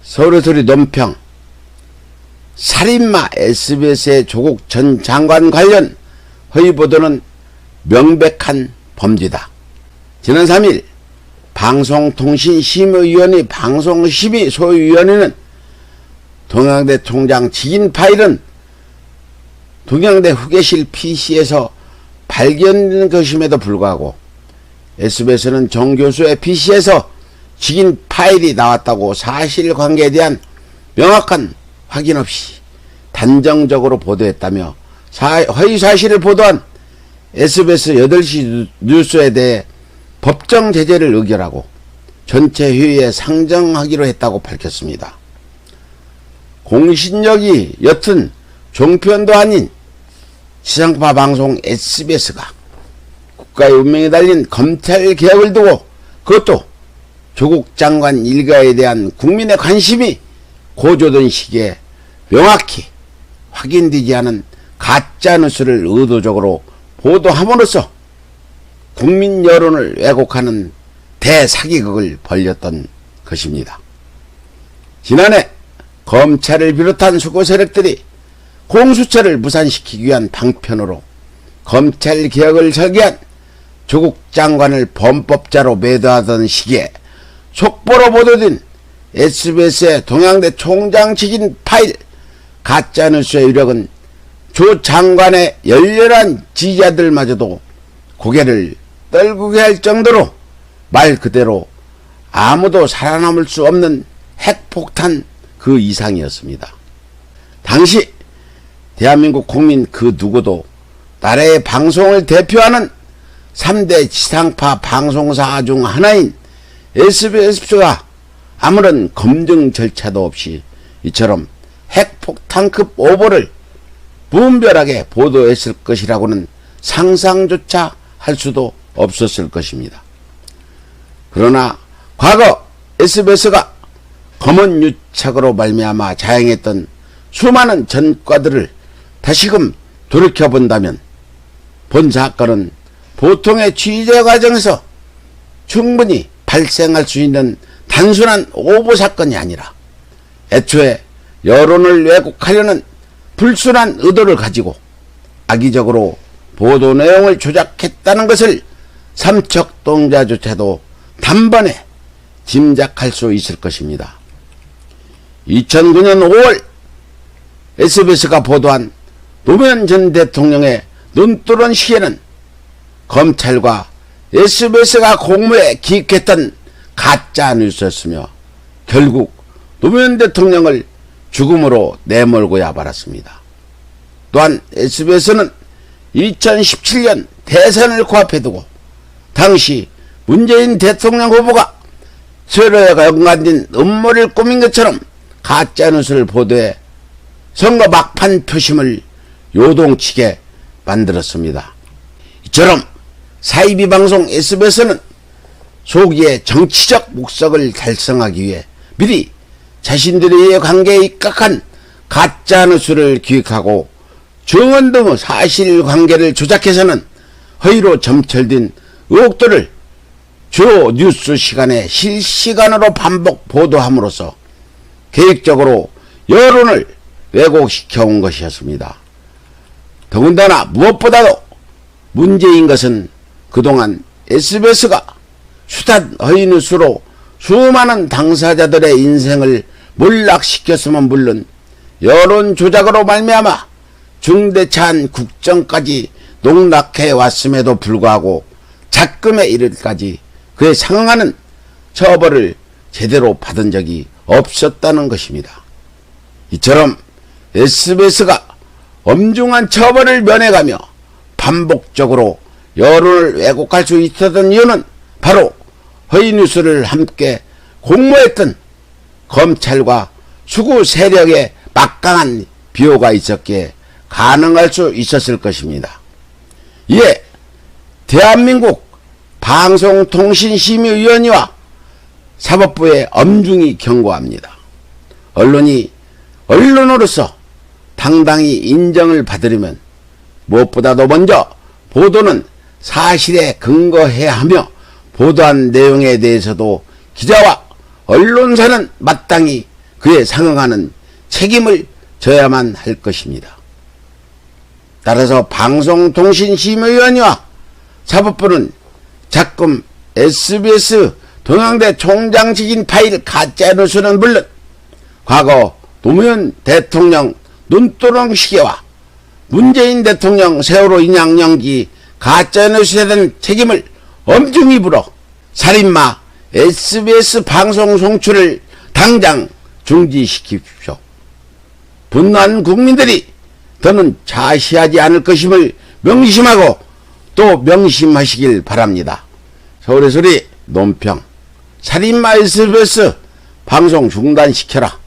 서울의 논평. 살인마 SBS의 조국 전 장관 관련 허위 보도는 명백한 범죄다. 지난 3일 방송통신심의위원회 방송심의 소위원회는 동양대 총장 직인 파일은 동양대 후계실 PC에서 발견된 것임에도 불구하고 SBS는 정 교수의 PC에서 직인 파일이 나왔다고 사실관계에 대한 명확한 확인 없이 단정적으로 보도했다며 허위사실을 보도한 SBS 8시 뉴스에 대해 법정 제재를 의결하고 전체 회의에 상정하기로 했다고 밝혔습니다. 공신력이 옅은 종편도 아닌 지상파 방송 SBS가 국가의 운명에 달린 검찰개혁을 두고 그것도 조국 장관 일가에 대한 국민의 관심이 고조된 시기에 명확히 확인되지 않은 가짜뉴스를 의도적으로 보도함으로써 국민 여론을 왜곡하는 대사기극을 벌였던 것입니다. 지난해 검찰을 비롯한 수구 세력들이 공수처를 무산시키기 위한 방편으로 검찰개혁을 설계한 조국 장관을 범법자로 매도하던 시기에 속보로 보도된 SBS의 동양대 총장 직인 파일 가짜뉴스의 위력은 조 장관의 열렬한 지지자들마저도 고개를 떨구게 할 정도로 말 그대로 아무도 살아남을 수 없는 핵폭탄 그 이상이었습니다. 당시 대한민국 국민 그 누구도 나라의 방송을 대표하는 3대 지상파 방송사 중 하나인 SBS가 아무런 검증 절차도 없이 이처럼 핵폭탄급 오보를 무분별하게 보도했을 것이라고는 상상조차 할 수도 없었을 것입니다. 그러나 과거 SBS가 검은 유착으로 말미암아 자행했던 수많은 전과들을 다시금 돌이켜본다면 본 사건은 보통의 취재 과정에서 충분히 발생할 수 있는 단순한 오보 사건이 아니라 애초에 여론을 왜곡하려는 불순한 의도를 가지고 악의적으로 보도 내용을 조작했다는 것을 삼척동자조차도 단번에 짐작할 수 있을 것입니다. 2009년 5월 SBS가 보도한 노무현 전 대통령의 눈뜨는 시에는 검찰과 SBS가 공모에 기획했던 가짜 뉴스였으며 결국 노무현 대통령을 죽음으로 내몰고야 말았습니다. 또한 SBS는 2017년 대선을 코앞에 두고 당시 문재인 대통령 후보가 세월호에 연관된 음모를 꾸민 것처럼 가짜뉴스를 보도해 선거 막판 표심을 요동치게 만들었습니다. 이처럼 사이비 방송 SBS는 소기의 정치적 목적을 달성하기 위해 미리 자신들의 관계에 입각한 가짜뉴스를 기획하고 증언 등 사실관계를 조작해서는 허위로 점철된 의혹들을 주요 뉴스 시간에 실시간으로 반복 보도함으로써 계획적으로 여론을 왜곡시켜온 것이었습니다. 더군다나 무엇보다도 문제인 것은 그동안 SBS가 숱한 허위뉴스로 수많은 당사자들의 인생을 몰락시켰으면 물론 여론 조작으로 말미암아 중대차한 국정까지 농락해 왔음에도 불구하고 작금에 이르기까지 그에 상응하는 처벌을 제대로 받은 적이 없었다는 것입니다. 이처럼 SBS가 엄중한 처벌을 면해가며 반복적으로 여론을 왜곡할 수 있었던 이유는 바로 허위뉴스를 함께 공모했던 검찰과 수구 세력의 막강한 비호가 있었기에 가능할 수 있었을 것입니다. 이에 대한민국 방송통신심의위원회와 사법부에 엄중히 경고합니다. 언론이 언론으로서 당당히 인정을 받으려면 무엇보다도 먼저 보도는 사실에 근거해야 하며 보도한 내용에 대해서도 기자와 언론사는 마땅히 그에 상응하는 책임을 져야만 할 것입니다. 따라서 방송통신심의위원회와 사법부는 작금 SBS 동양대 총장직인 파일 가짜뉴스는 물론 과거 노무현 대통령 눈도롱 시계와 문재인 대통령 세월호 인양 연기 가짜뉴스에 대한 책임을 엄중히 물어 살인마 SBS 방송 송출을 당장 중지시키십시오. 분노한 국민들이 더는 자시하지 않을 것임을 명심하고 또 명심하시길 바랍니다. 서울의 소리 논평. 살인마 SBS 방송 중단시켜라.